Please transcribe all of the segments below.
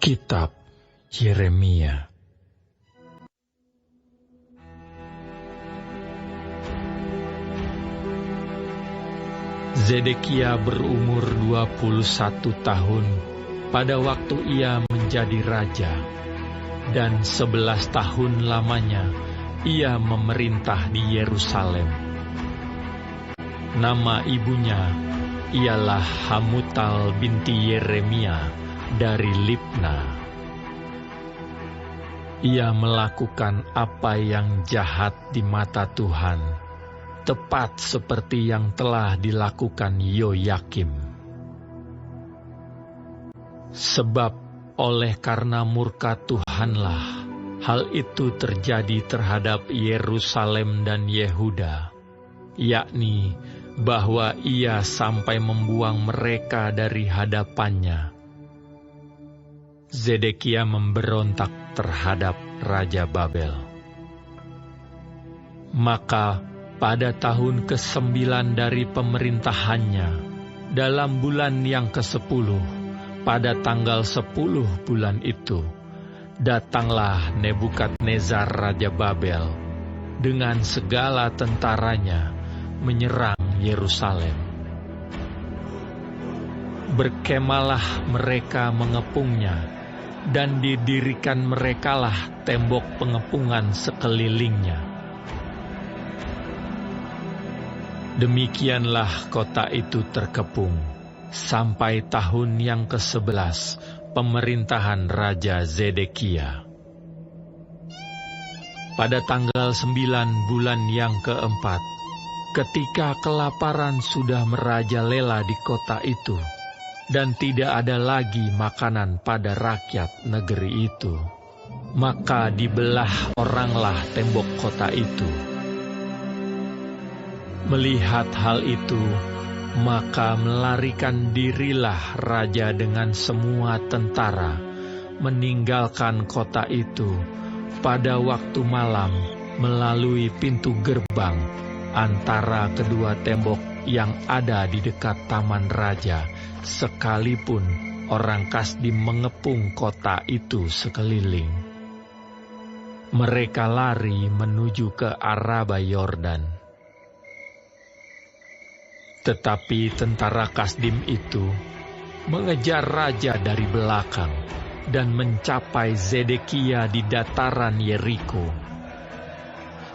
Kitab Yeremia. Zedekia berumur 21 tahun pada waktu ia menjadi raja, dan 11 tahun lamanya ia memerintah di Yerusalem. Nama ibunya ialah Hamutal binti Yeremia dari Libna. Ia melakukan apa yang jahat di mata Tuhan, tepat seperti yang telah dilakukan Yoyakim. Sebab oleh karena murka Tuhanlah hal itu terjadi terhadap Yerusalem dan Yehuda, yakni bahwa ia sampai membuang mereka dari hadapannya. Zedekia memberontak terhadap Raja Babel. Maka pada tahun ke-9 dari pemerintahannya, dalam bulan yang ke-10, pada tanggal 10 bulan itu, datanglah Nebukadnezar Raja Babel dengan segala tentaranya menyerang Yerusalem. Berkemalah mereka mengepungnya, dan didirikan merekalah tembok pengepungan sekelilingnya. Demikianlah kota itu terkepung sampai tahun yang ke-11 pemerintahan Raja Zedekia. Pada tanggal 9 bulan yang ke-4, ketika kelaparan sudah merajalela di kota itu, dan tidak ada lagi makanan pada rakyat negeri itu, maka dibelah oranglah tembok kota itu. Melihat hal itu, maka melarikan dirilah raja dengan semua tentara, meninggalkan kota itu pada waktu malam melalui pintu gerbang antara kedua tembok yang ada di dekat taman raja, sekalipun orang Kasdim mengepung kota itu sekeliling. Mereka lari menuju ke Araba Yordan. Tetapi tentara Kasdim itu mengejar raja dari belakang dan mencapai Zedekia di dataran Yeriko.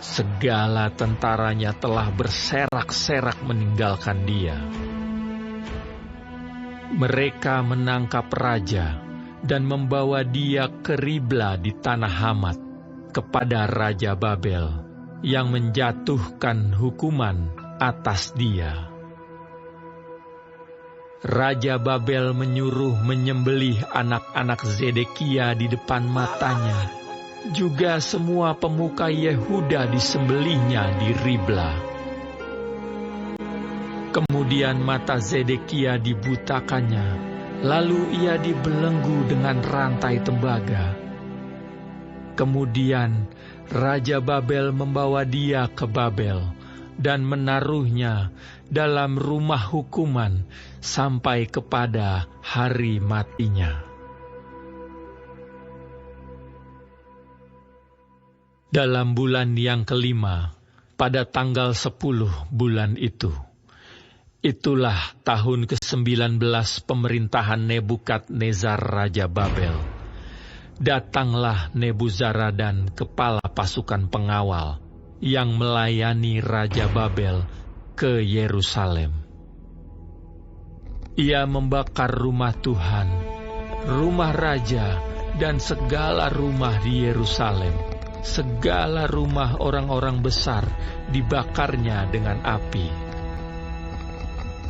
Segala tentaranya telah berserak-serak meninggalkan dia. Mereka menangkap raja dan membawa dia ke Ribla di tanah Hamat kepada Raja Babel yang menjatuhkan hukuman atas dia. Raja Babel menyuruh menyembelih anak-anak Zedekia di depan matanya. Juga semua pemuka Yehuda disembelihnya di Ribla. Kemudian mata Zedekia dibutakannya, lalu ia dibelenggu dengan rantai tembaga. Kemudian Raja Babel membawa dia ke Babel dan menaruhnya dalam rumah hukuman sampai kepada hari matinya. Dalam bulan yang ke-5, pada tanggal 10 bulan itu, itulah tahun ke-19 pemerintahan Nebukadnezar Raja Babel. Datanglah Nebuzaradan, kepala pasukan pengawal, yang melayani Raja Babel ke Yerusalem. Ia membakar rumah Tuhan, rumah raja, dan segala rumah di Yerusalem. Segala rumah orang-orang besar dibakarnya dengan api.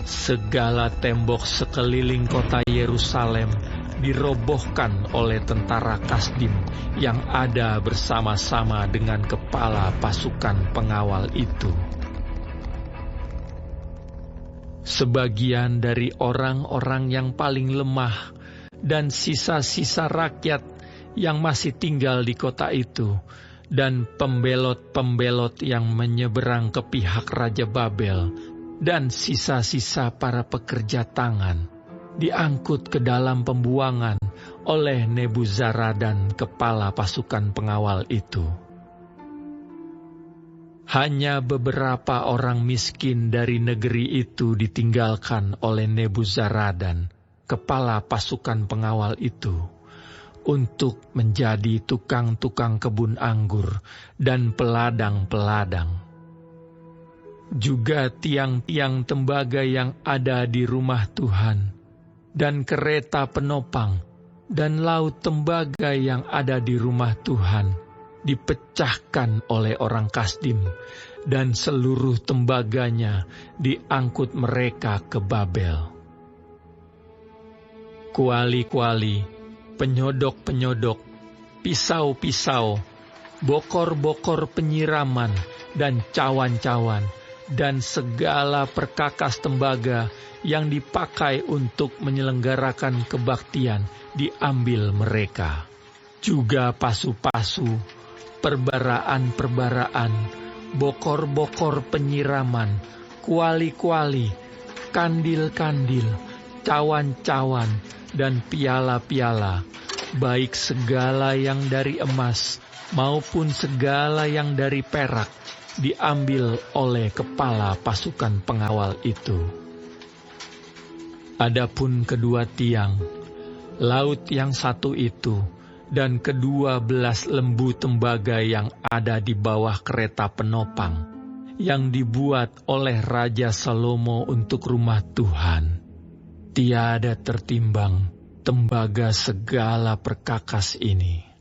Segala tembok sekeliling kota Yerusalem dirobohkan oleh tentara Kasdim yang ada bersama-sama dengan kepala pasukan pengawal itu. Sebagian dari orang-orang yang paling lemah dan sisa-sisa rakyat yang masih tinggal di kota itu, dan pembelot-pembelot yang menyeberang ke pihak Raja Babel, dan sisa-sisa para pekerja tangan, diangkut ke dalam pembuangan oleh Nebuzaradan, kepala pasukan pengawal itu. Hanya beberapa orang miskin dari negeri itu ditinggalkan oleh Nebuzaradan, kepala pasukan pengawal itu, untuk menjadi tukang-tukang kebun anggur dan peladang-peladang. Juga tiang-tiang tembaga yang ada di rumah Tuhan, dan kereta penopang, dan laut tembaga yang ada di rumah Tuhan, dipecahkan oleh orang Kasdim, dan seluruh tembaganya diangkut mereka ke Babel. Kuali-kuali, penyodok-penyodok, pisau-pisau, bokor-bokor penyiraman, dan cawan-cawan, dan segala perkakas tembaga yang dipakai untuk menyelenggarakan kebaktian diambil mereka. Juga pasu-pasu, perbaraan-perbaraan, bokor-bokor penyiraman, kuali-kuali, kandil-kandil, cawan-cawan, dan piala-piala, baik segala yang dari emas maupun segala yang dari perak, diambil oleh kepala pasukan pengawal itu. Adapun kedua tiang, laut yang satu itu, dan ke-12 lembu tembaga yang ada di bawah kereta penopang, yang dibuat oleh Raja Salomo untuk rumah Tuhan, tiada tertimbang tembaga segala perkakas ini.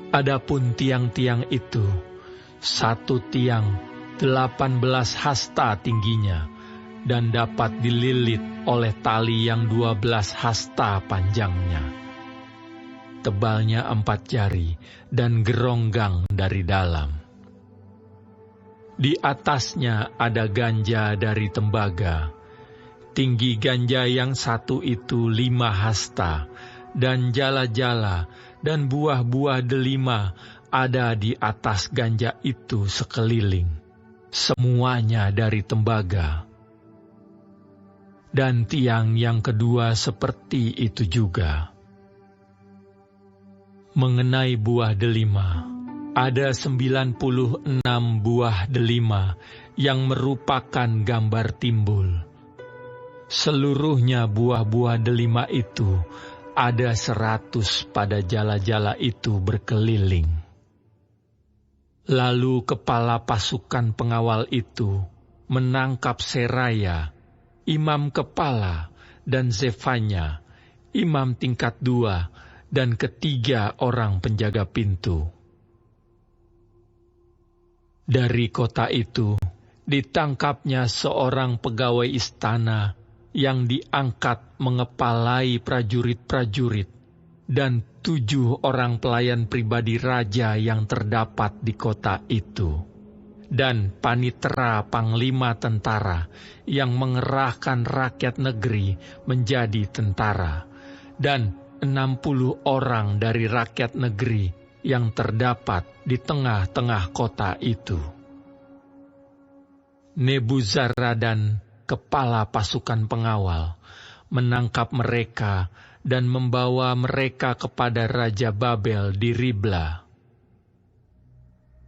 Adapun tiang-tiang itu, satu tiang 18 hasta tingginya, dan dapat dililit oleh tali yang 12 hasta panjangnya. Tebalnya 4 jari dan geronggang dari dalam. Di atasnya ada ganja dari tembaga. Tinggi ganja yang satu itu 5 hasta, dan jala-jala dan buah-buah delima ada di atas ganja itu sekeliling. Semuanya dari tembaga. Dan tiang yang kedua seperti itu juga. Mengenai buah delima, ada 96 buah delima yang merupakan gambar timbul. Seluruhnya buah-buah delima itu ada 100 pada jala-jala itu berkeliling. Lalu kepala pasukan pengawal itu menangkap Seraya, imam kepala, dan Zefanya, imam tingkat 2, dan ketiga orang penjaga pintu. Dari kota itu ditangkapnya seorang pegawai istana yang diangkat mengepalai prajurit-prajurit, dan 7 orang pelayan pribadi raja yang terdapat di kota itu, dan panitera panglima tentara yang mengerahkan rakyat negeri menjadi tentara, dan 60 orang dari rakyat negeri yang terdapat di tengah-tengah kota itu. Nebuzaradan, kepala pasukan pengawal, menangkap mereka dan membawa mereka kepada Raja Babel di Ribla.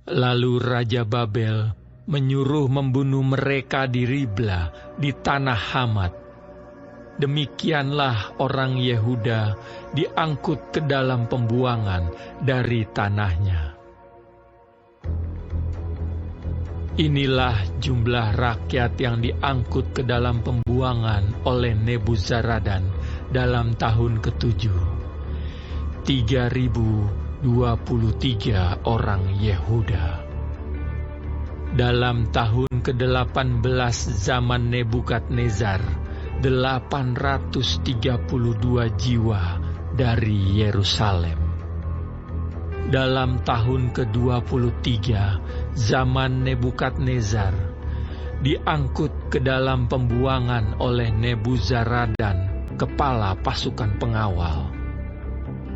Lalu Raja Babel menyuruh membunuh mereka di Ribla di tanah Hamat. Demikianlah orang Yehuda diangkut ke dalam pembuangan dari tanahnya. Inilah jumlah rakyat yang diangkut ke dalam pembuangan oleh Nebuzaradan dalam tahun ke-7. 3.023 orang Yehuda. Dalam tahun ke-18 zaman Nebukadnezar, 832 jiwa dari Yerusalem. Dalam tahun ke-23 zaman Nebukadnezar, diangkut ke dalam pembuangan oleh Nebuzaradan, kepala pasukan pengawal,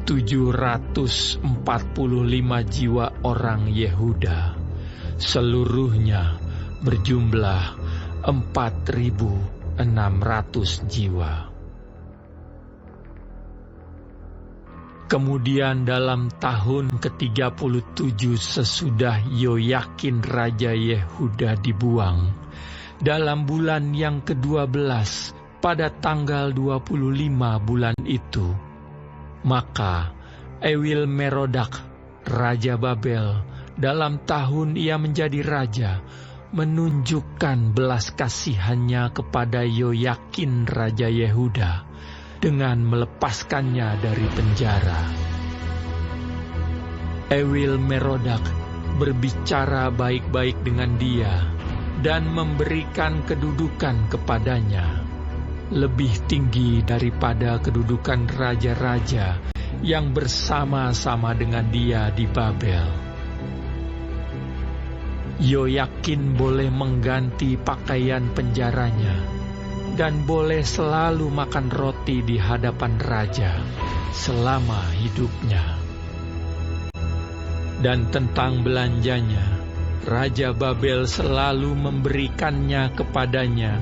745 jiwa orang Yehuda, seluruhnya berjumlah 4.600 jiwa. Kemudian dalam tahun ke-37 sesudah Yoyakin Raja Yehuda dibuang, dalam bulan yang ke-12 pada tanggal 25 bulan itu, maka Ewil Merodak, Raja Babel, dalam tahun ia menjadi raja, menunjukkan belas kasihannya kepada Yoyakin Raja Yehuda dengan melepaskannya dari penjara. Ewil Merodak berbicara baik-baik dengan dia dan memberikan kedudukan kepadanya, lebih tinggi daripada kedudukan raja-raja yang bersama-sama dengan dia di Babel. Yoyakin boleh mengganti pakaian penjaranya dan boleh selalu makan roti di hadapan raja selama hidupnya. Dan tentang belanjanya, Raja Babel selalu memberikannya kepadanya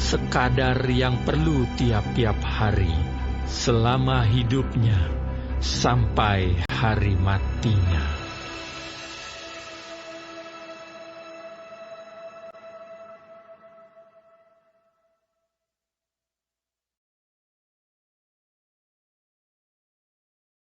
sekadar yang perlu tiap-tiap hari selama hidupnya sampai hari matinya.